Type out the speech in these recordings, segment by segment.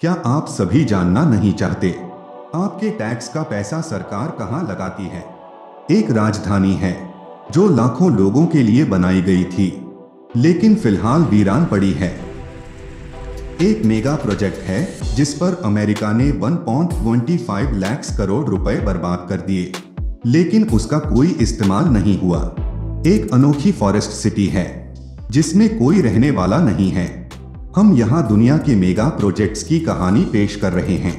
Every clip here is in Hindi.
क्या आप सभी जानना नहीं चाहते आपके टैक्स का पैसा सरकार कहां लगाती है? एक राजधानी है जो लाखों लोगों के लिए बनाई गई थी, लेकिन फिलहाल वीरान पड़ी है। एक मेगा प्रोजेक्ट है जिस पर अमेरिका ने 1.25 लाख करोड़ रुपए बर्बाद कर दिए, लेकिन उसका कोई इस्तेमाल नहीं हुआ। एक अनोखी फॉरेस्ट सिटी है जिसमें कोई रहने वाला नहीं है। हम यहाँ दुनिया के मेगा प्रोजेक्ट्स की कहानी पेश कर रहे हैं,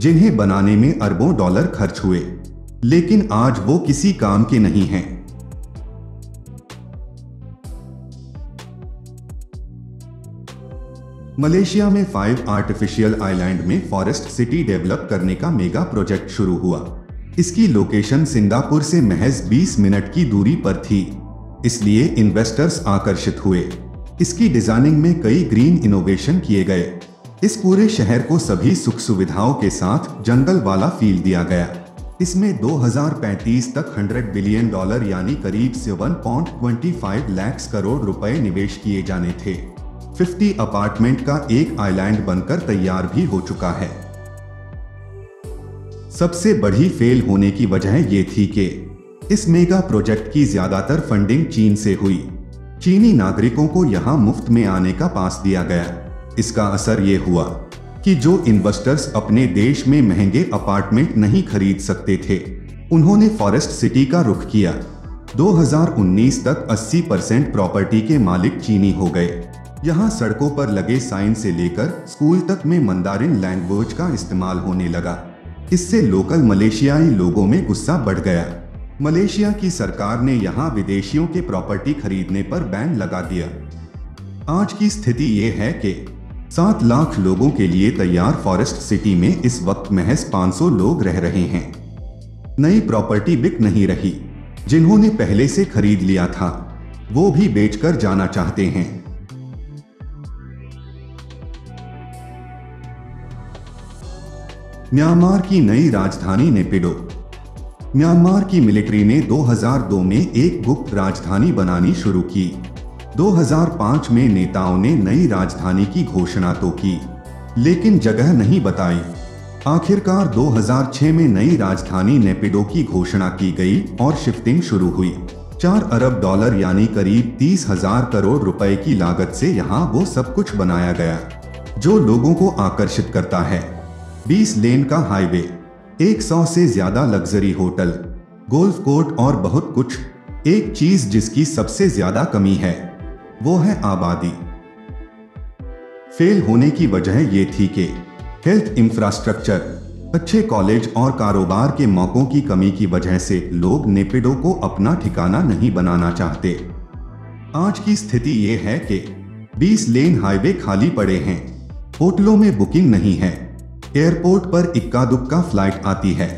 जिन्हें बनाने में अरबों डॉलर खर्च हुए, लेकिन आज वो किसी काम के नहीं हैं। मलेशिया में 5 आर्टिफिशियल आइलैंड में फॉरेस्ट सिटी डेवलप करने का मेगा प्रोजेक्ट शुरू हुआ। इसकी लोकेशन सिंगापुर से महज 20 मिनट की दूरी पर थी, इसलिए इन्वेस्टर्स आकर्षित हुए। इसकी डिजाइनिंग में कई ग्रीन इनोवेशन किए गए। इस पूरे शहर को सभी सुख सुविधाओं के साथ जंगल वाला फील दिया गया। इसमें 2035 तक $100 बिलियन यानी करीब से 1.25 लाख करोड़ रुपए निवेश किए जाने थे। 50 अपार्टमेंट का एक आइलैंड बनकर तैयार भी हो चुका है। सबसे बड़ी फेल होने की वजह ये थी कि इस मेगा प्रोजेक्ट की ज्यादातर फंडिंग चीन से हुई। चीनी नागरिकों को यहां मुफ्त में आने का पास दिया गया। इसका असर ये हुआ कि जो इन्वेस्टर्स अपने देश में महंगे अपार्टमेंट नहीं खरीद सकते थे, उन्होंने फॉरेस्ट सिटी का रुख किया। 2019 तक 80% प्रॉपर्टी के मालिक चीनी हो गए। यहाँ सड़कों पर लगे साइन से लेकर स्कूल तक में मंदारिन लैंग्वेज का इस्तेमाल होने लगा। इससे लोकल मलेशियाई लोगों में गुस्सा बढ़ गया। मलेशिया की सरकार ने यहाँ विदेशियों के प्रॉपर्टी खरीदने पर बैन लगा दिया। आज की स्थिति ये है कि 7 लाख लोगों के लिए तैयार फॉरेस्ट सिटी में इस वक्त महज 500 लोग रह रहे हैं। नई प्रॉपर्टी बिक नहीं रही। जिन्होंने पहले से खरीद लिया था, वो भी बेचकर जाना चाहते हैं। म्यांमार की नई राजधानी नेपिडो। म्यांमार की मिलिट्री ने 2002 में एक गुप्त राजधानी बनानी शुरू की। 2005 में नेताओं ने नई राजधानी की घोषणा तो की, लेकिन जगह नहीं बताई। आखिरकार 2006 में नई राजधानी नेपिडो की घोषणा की गई और शिफ्टिंग शुरू हुई। $4 अरब यानी करीब 30,000 करोड़ रुपए की लागत से यहाँ वो सब कुछ बनाया गया जो लोगों को आकर्षित करता है। 20 लेन का हाईवे, 100 से ज्यादा लग्जरी होटल, गोल्फ कोर्ट और बहुत कुछ। एक चीज जिसकी सबसे ज्यादा कमी है वो है आबादी। फेल होने की वजह ये थी कि हेल्थ इंफ्रास्ट्रक्चर, अच्छे कॉलेज और कारोबार के मौकों की कमी की वजह से लोग नेपिडो को अपना ठिकाना नहीं बनाना चाहते। आज की स्थिति ये है कि 20 लेन हाईवे खाली पड़े हैं, होटलों में बुकिंग नहीं है, एयरपोर्ट पर इक्का दुक्का फ्लाइट आती है।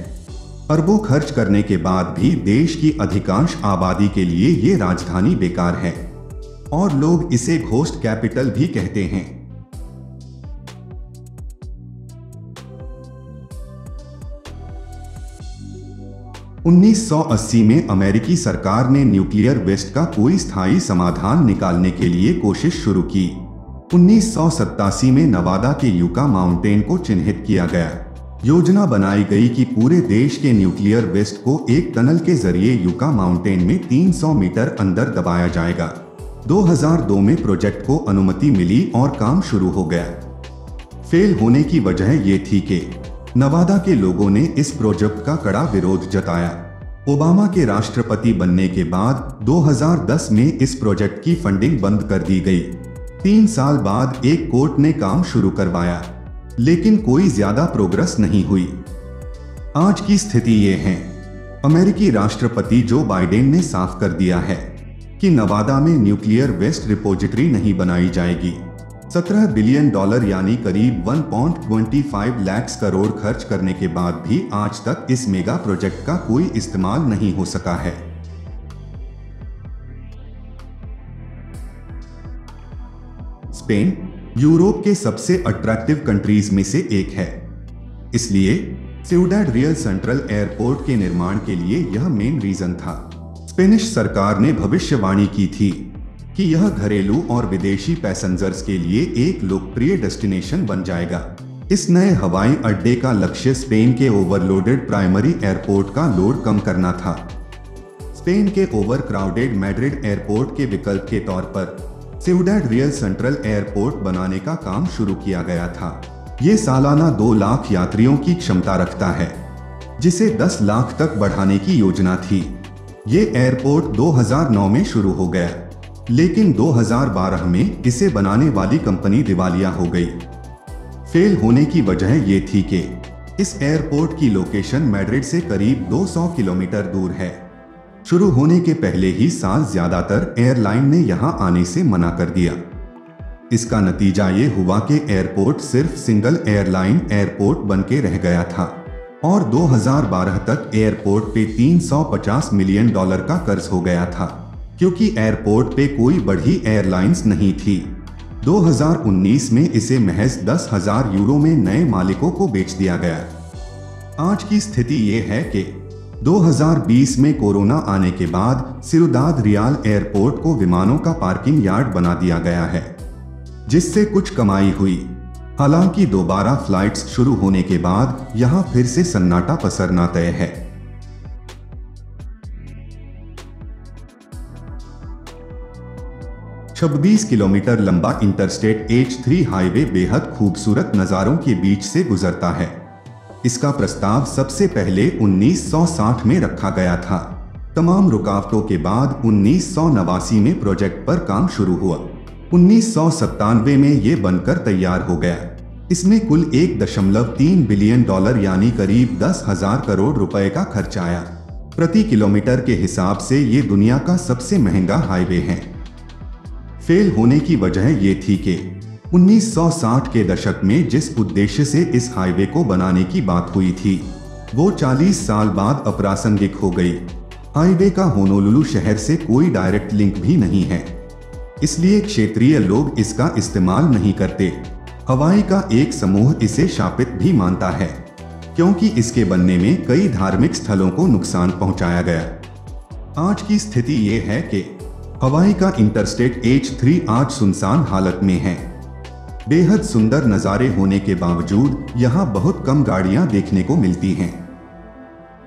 अरबों खर्च करने के बाद भी देश की अधिकांश आबादी के लिए ये राजधानी बेकार है और लोग इसे घोस्ट कैपिटल भी कहते हैं। उन्नीस 1980 में अमेरिकी सरकार ने न्यूक्लियर वेस्ट का कोई स्थायी समाधान निकालने के लिए कोशिश शुरू की। 1987 में नवादा के यूका माउंटेन को चिन्हित किया गया। योजना बनाई गई कि पूरे देश के न्यूक्लियर वेस्ट को एक टनल के जरिए यूका माउंटेन में 300 मीटर अंदर दबाया जाएगा। 2002 में प्रोजेक्ट को अनुमति मिली और काम शुरू हो गया। फेल होने की वजह ये थी कि नवादा के लोगों ने इस प्रोजेक्ट का कड़ा विरोध जताया। ओबामा के राष्ट्रपति बनने के बाद 2010 में इस प्रोजेक्ट की फंडिंग बंद कर दी गई। 3 साल बाद एक कोर्ट ने काम शुरू करवाया, लेकिन कोई ज्यादा प्रोग्रेस नहीं हुई। आज की स्थिति ये है, अमेरिकी राष्ट्रपति जो बाइडेन ने साफ कर दिया है कि नवादा में न्यूक्लियर वेस्ट रिपोजिटरी नहीं बनाई जाएगी। $17 बिलियन यानी करीब 1.25 लाख करोड़ खर्च करने के बाद भी आज तक इस मेगा प्रोजेक्ट का कोई इस्तेमाल नहीं हो सका है। स्पेन यूरोप के सबसे अट्रैक्टिव कंट्रीज में से एक है, इसलिए सिउडाड रियल सेंट्रल एयरपोर्ट के निर्माण के लिए यह मेन रीजन था। स्पेनिश सरकार ने भविष्यवाणी की थी कि यह घरेलू और विदेशी पैसेंजर्स के लिए एक लोकप्रिय डेस्टिनेशन बन जाएगा। इस नए हवाई अड्डे का लक्ष्य स्पेन के ओवरलोडेड प्राइमरी एयरपोर्ट का लोड कम करना था। स्पेन के ओवरक्राउडेड मैड्रिड एयरपोर्ट के विकल्प के तौर पर सिउडेड रियल सेंट्रल एयरपोर्ट बनाने का काम शुरू किया गया था। ये सालाना 2 लाख यात्रियों की क्षमता रखता है, जिसे 10 लाख तक बढ़ाने की योजना थी। ये एयरपोर्ट 2009 में शुरू हो गया, लेकिन 2012 में इसे बनाने वाली कंपनी दिवालिया हो गई। फेल होने की वजह ये थी कि इस एयरपोर्ट की लोकेशन मैड्रिड से करीब 200 किलोमीटर दूर है। शुरू होने के पहले ही साल ज्यादातर एयरलाइन ने यहां आने से मना कर दिया। इसका नतीजा ये हुआ कि एयरपोर्ट सिर्फ सिंगल एयरलाइन एयरपोर्ट बनके रह गया था और 2012 तक एयरपोर्ट पे $350 मिलियन का कर्ज हो गया था, क्योंकि एयरपोर्ट पे कोई बड़ी एयरलाइंस नहीं थी। 2019 में इसे महज 10,000 यूरो में नए मालिकों को बेच दिया गया। आज की स्थिति ये है कि 2020 में कोरोना आने के बाद सिउडाद रियल एयरपोर्ट को विमानों का पार्किंग यार्ड बना दिया गया है, जिससे कुछ कमाई हुई। हालांकि दोबारा फ्लाइट्स शुरू होने के बाद यहां फिर से सन्नाटा पसरना तय है। छब्बीस किलोमीटर लंबा इंटरस्टेट H3 हाईवे बेहद खूबसूरत नज़ारों के बीच से गुजरता है। इसका प्रस्ताव सबसे पहले 1960 में रखा गया था। तमाम रुकावटों के बाद 1989 में प्रोजेक्ट पर काम शुरू हुआ। 1997 में ये बनकर तैयार हो गया। इसमें कुल $1.3 बिलियन यानी करीब 10,000 करोड़ रुपए का खर्च आया। प्रति किलोमीटर के हिसाब से ये दुनिया का सबसे महंगा हाईवे है। फेल होने की वजह ये थी कि 1960 के दशक में जिस उद्देश्य से इस हाईवे को बनाने की बात हुई थी, वो 40 साल बाद अप्रासंगिक हो गई। हाईवे का होनोलुलु शहर से कोई डायरेक्ट लिंक भी नहीं है, इसलिए क्षेत्रीय लोग इसका इस्तेमाल नहीं करते। हवाई का एक समूह इसे शापित भी मानता है, क्योंकि इसके बनने में कई धार्मिक स्थलों को नुकसान पहुंचाया गया। आज की स्थिति ये है कि हवाई का इंटरस्टेट H3 आज सुनसान हालत में है। बेहद सुंदर नज़ारे होने के बावजूद यहाँ बहुत कम गाड़ियाँ देखने को मिलती हैं।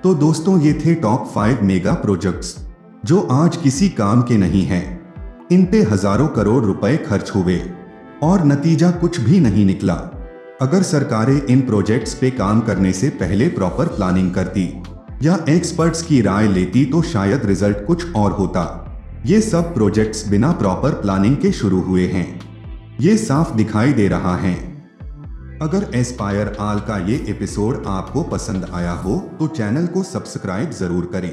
तो दोस्तों, ये थे टॉप 5 मेगा प्रोजेक्ट्स जो आज किसी काम के नहीं हैं। इन पे हजारों करोड़ रुपए खर्च हुए और नतीजा कुछ भी नहीं निकला। अगर सरकारें इन प्रोजेक्ट्स पे काम करने से पहले प्रॉपर प्लानिंग करती या एक्सपर्ट्स की राय लेती तो शायद रिजल्ट कुछ और होता। ये सब प्रोजेक्ट्स बिना प्रॉपर प्लानिंग के शुरू हुए हैं, ये साफ दिखाई दे रहा है। अगर एस्पायर आल का ये एपिसोड आपको पसंद आया हो तो चैनल को सब्सक्राइब जरूर करें।